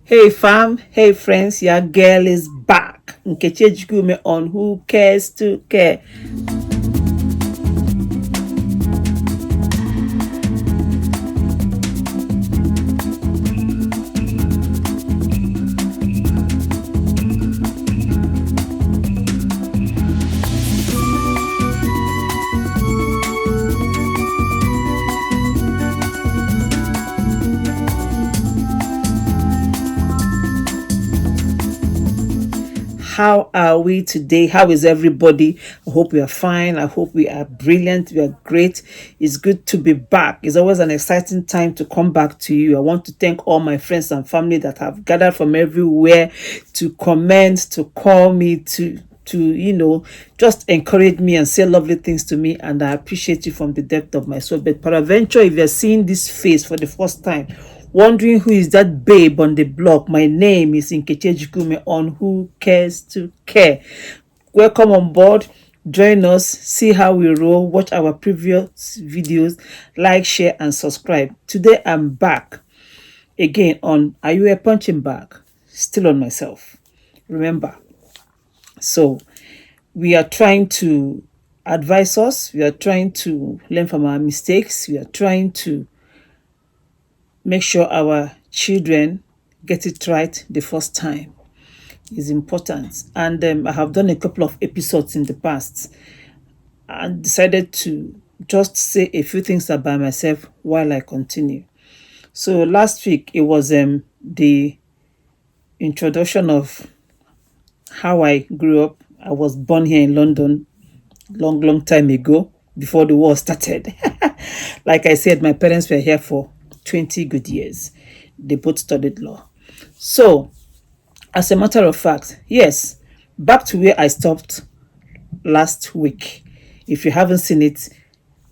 Hey fam, hey friends, your girl is back. Nkechi Ejikeume on Who Cares to Care. How are we today? How is everybody? I hope we are fine. I hope we are brilliant. We are great. It's good to be back. It's always an exciting time to come back to you. I want to thank all my friends and family that have gathered from everywhere to comment, to call me, to just encourage me and say lovely things to me, and I appreciate you from the depth of my soul. But peradventure, if you're seeing this face for the first time, wondering who is that babe on the block, my name is Nkechi Ejikeume on Who Cares to Care. Welcome on board. Join us, see how we roll, watch our previous videos, like, share, and subscribe. Today I'm back again on Are You a Punching Bag? Still on myself. Remember. So we are trying to advise us, we are trying to learn from our mistakes, we are trying to make sure our children get it right the first time. Is important. And I have done a couple of episodes in the past and decided to just say a few things about myself while I continue. So last week it was the introduction of how I grew up. I was born here in London long time ago, before the war started. Like I said, my parents were here for 20 good years. They both studied law. So, as a matter of fact, yes, back to where I stopped last week. If you haven't seen it,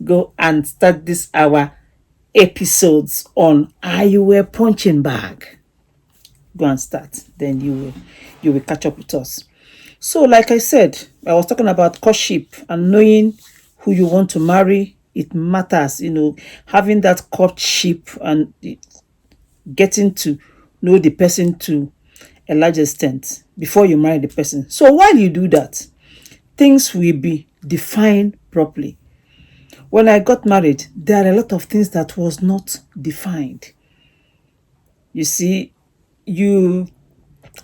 go and start this hour episodes on Are You a Punching Bag? Go and start. Then you will catch up with us. So, like I said, I was talking about courtship and knowing who you want to marry. It matters, having that courtship and getting to know the person to a large extent before you marry the person. So while you do that, things will be defined properly. When I got married, there are a lot of things that was not defined. You see, you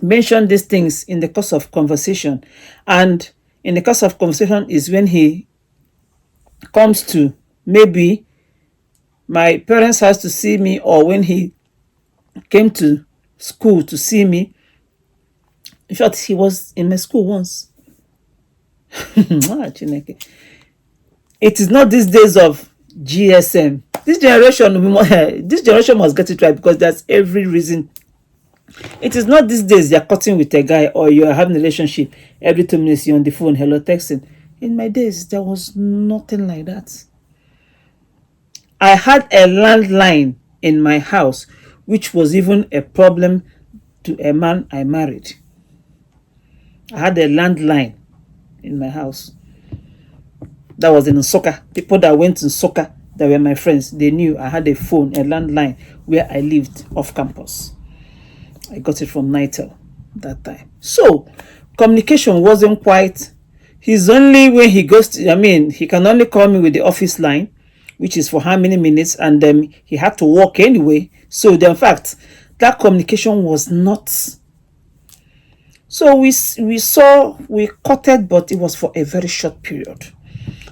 mention these things in the course of conversation, and in the course of conversation is when he comes to maybe my parents has to see me, or when he came to school to see me. In fact, he was in my school once. It is not these days of GSM. This generation must get it right, because there's every reason. It is not these days you're cutting with a guy or you're having a relationship. Every 2 minutes you're on the phone, hello, texting. In my days, there was nothing like that. I had a landline in my house, which was even a problem to a man I married. I had a landline in my house. That was in Nsukka. People that went to Nsukka, that were my friends, they knew I had a phone, a landline, where I lived off campus. I got it from Nitel that time. So, communication wasn't quite. He's only when he goes to, he can only call me with the office line, which is for how many minutes, and then he had to walk anyway. So, in fact, that communication was not. So, we cutted, but it was for a very short period.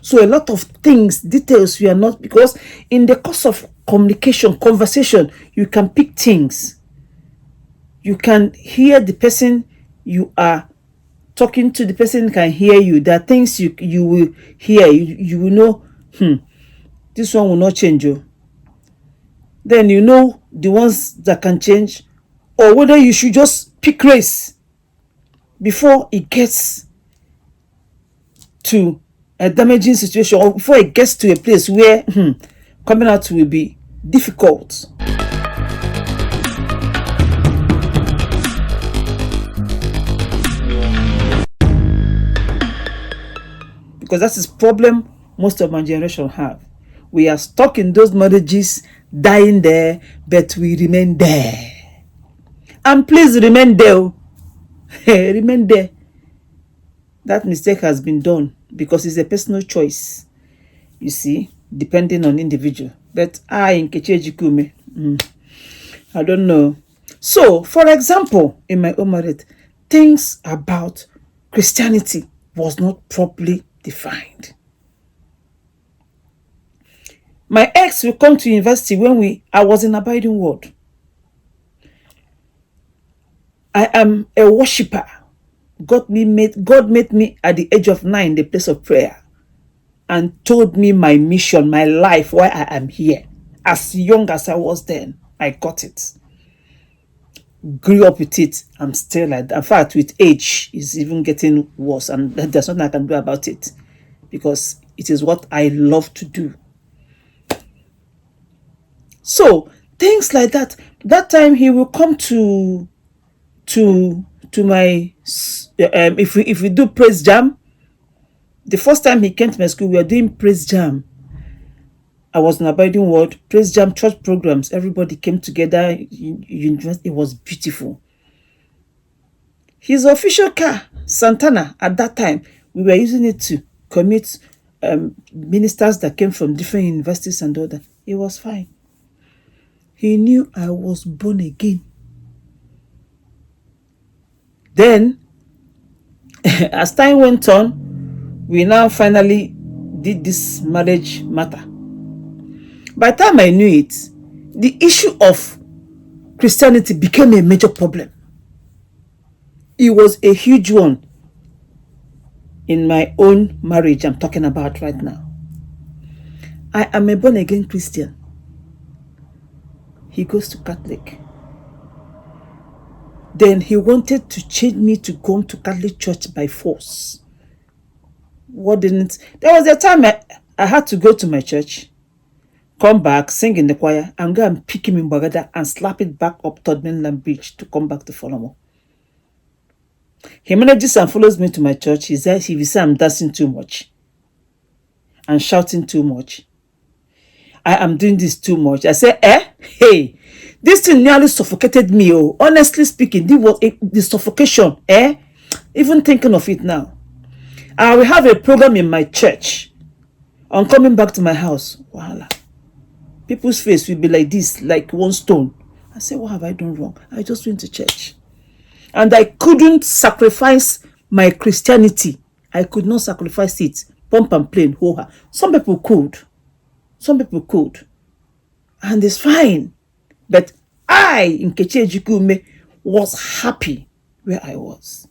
So, a lot of things, details, we are not, because in the course of communication, conversation, you can pick things. You can hear the person you are talking to, the person can hear you. There are things you will hear, you will know, this one will not change you. Then you know the ones that can change, or whether you should just pick race before it gets to a damaging situation, or before it gets to a place where coming out will be difficult. Because that's the problem most of my generation have. We are stuck in those marriages, dying there, but we remain there. And please remain there. Remain there. That mistake has been done because it's a personal choice, you see, depending on individual. But Nkechi Ejikeume, I don't know. So, for example, in my own marriage, things about Christianity was not properly defined. My ex will come to university when I was in Abiding Word. I am a worshipper. God made me at the age of 9 the place of prayer and told me my mission, my life, why I am here. As young as I was then, I got it. Grew up with it. I'm still like that. In fact, with age, it's even getting worse, and there's nothing I can do about it because it is what I love to do. So things like that. That time he will come to my if we do praise jam. The first time he came to my school, we were doing praise jam. I was in Abiding Word, praise jam, church programs. Everybody came together. It was beautiful. His official car, Santana, at that time, we were using it to commit ministers that came from different universities and all that. It was fine. He knew I was born again. Then, as time went on, we now finally did this marriage matter. By the time I knew it, the issue of Christianity became a major problem. It was a huge one in my own marriage I'm talking about right now. I am a born-again Christian. He goes to Catholic. Then he wanted to change me to go to Catholic church by force. There was a time I had to go to my church, come back, sing in the choir, and go and pick him in Bagada and slap it back up Third Mainland Bridge to come back to Folomo. He manages and follows me to my church. He says, if you say I'm dancing too much and shouting too much, I am doing this too much. I say, hey, this thing nearly suffocated me. Oh, honestly speaking, this was the suffocation. Even thinking of it now. I will have a program in my church. On coming back to my house, voila. People's face will be like this, like one stone. I say, what have I done wrong? I just went to church. And I couldn't sacrifice my Christianity. I could not sacrifice it. Pump and plain, ho-ha. Some people could. Some people could. And it's fine. But I, Nkechi Ejikeume, was happy where I was.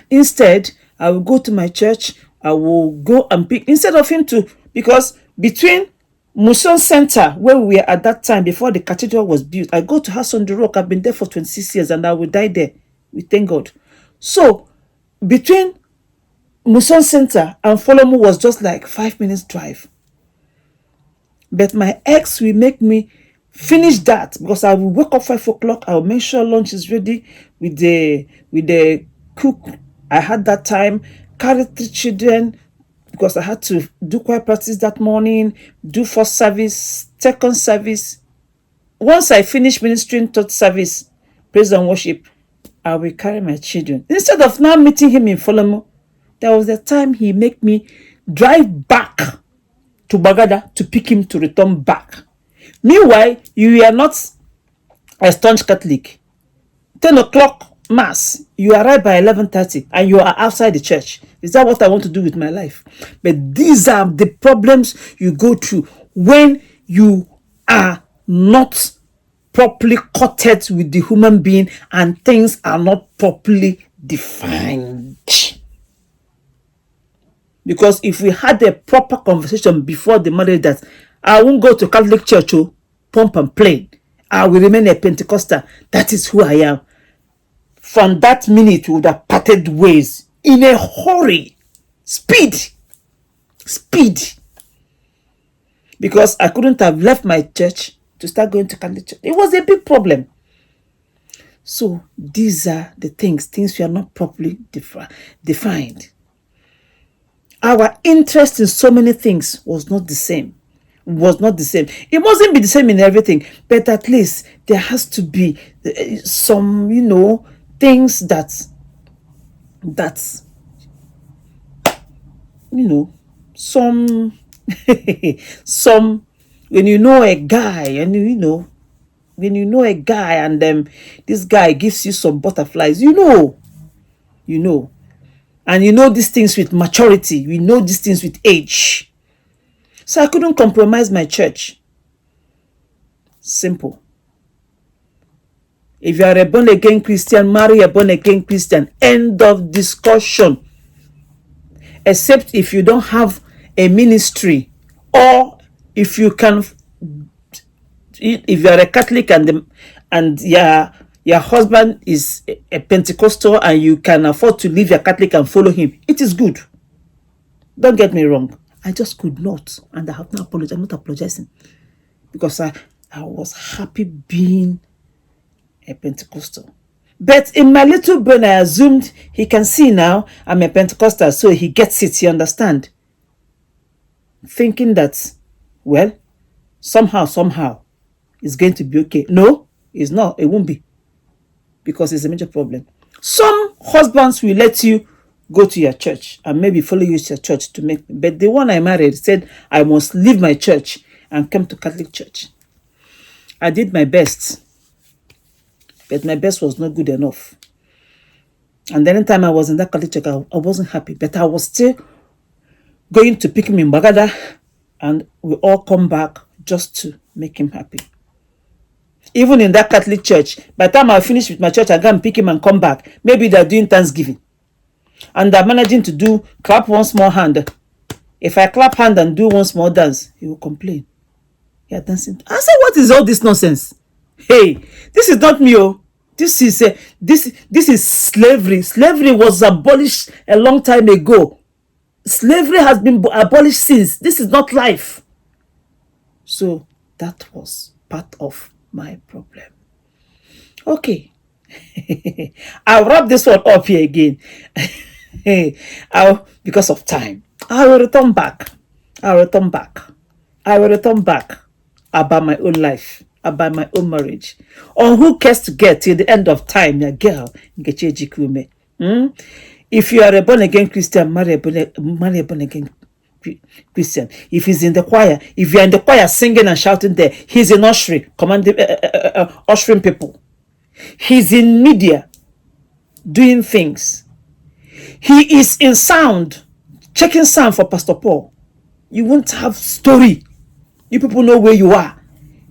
Instead, I will go to my church. I will go and pick, instead of him to, because between Muson Center, where we were at that time, before the cathedral was built, I go to House on the Rock. I've been there for 26 years and I will die there. We thank God. So, between Muson Center and Folomo was just like 5 minutes drive. But my ex will make me finish that because I will wake up 5 o'clock. I will make sure lunch is ready with the cook I had that time, carry 3 children, because I had to do choir practice that morning, do first service, second service. Once I finish ministering third service, praise and worship, I will carry my children. Instead of now meeting him in Folomo, there was a time he make me drive back to Bagada to pick him to return back. Meanwhile, you are not a staunch Catholic. 10 o'clock mass, you arrive by 11:30 and you are outside the church. Is that what I want to do with my life? But these are the problems you go through when you are not properly connected with the human being and things are not properly defined. Because if we had a proper conversation before the marriage that I won't go to Catholic church, pump and plain, I will remain a Pentecostal, that is who I am. From that minute, we would have parted ways in a hurry. Speed. Because I couldn't have left my church to start going to Catholic church. It was a big problem. So these are the things we are not properly defined. Our interest in so many things was not the same. was not the same. It mustn't be the same in everything, but at least there has to be some, things that some some when you know a guy and when you know a guy and this guy gives you some butterflies, and these things with maturity, we know these things with age. So I couldn't compromise my church. Simple. If you are a born again Christian, marry a born again Christian. End of discussion. Except if you don't have a ministry, or if you can, if you are a Catholic and your husband is a Pentecostal and you can afford to leave your Catholic and follow him, it is good. Don't get me wrong. I just could not, and I have not apologized. I'm not apologizing because I was happy being a Pentecostal. But in my little brain, I assumed he can see now I'm a Pentecostal, so he gets it, you understand? Thinking that, well, somehow, it's going to be okay. No, it's not. It won't be. Because it's a major problem. Some husbands will let you go to your church and maybe follow you to your church to make. But the one I married said I must leave my church and come to Catholic church. I did my best. But my best was not good enough. And the anytime I was in that Catholic church, I wasn't happy. But I was still going to pick him in Bagada, and we all come back just to make him happy. Even in that Catholic church, by the time I finish with my church, I go and pick him and come back. Maybe they're doing Thanksgiving. And they're managing to clap one small hand. If I clap hand and do one small dance, he will complain. You're dancing. I said, what is all this nonsense? Hey, this is not me. This is slavery. Slavery was abolished a long time ago. Slavery has been abolished since. This is not life. So that was part of my problem. Okay. I'll wrap this one up here again. Because of time. I will return back about my own life, about my own marriage. On Who Cares to Get till the end of time, your girl, Nkechi Ejikeume. If you are a born again Christian, marry a born again Christian. If he's in the choir, if you're in the choir singing and shouting there, he's in ushering, commanding, ushering people. He's in media, doing things. He is in sound, checking sound for Pastor Paul. You won't have story. You people know where you are.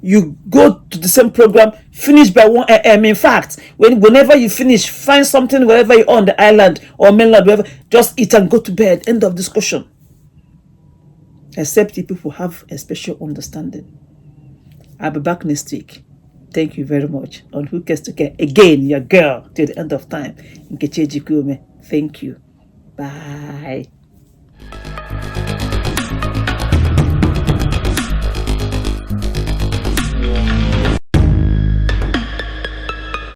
You go to the same program, finish by 1 a.m. In fact, whenever you finish, find something wherever you're on the island or mainland, wherever, just eat and go to bed. End of discussion. Except you people have a special understanding. I'll be back next week. Thank you very much. On Who Cares to Care. Again, your girl till the end of time. Nkechi Ejikeume. Thank you. Bye.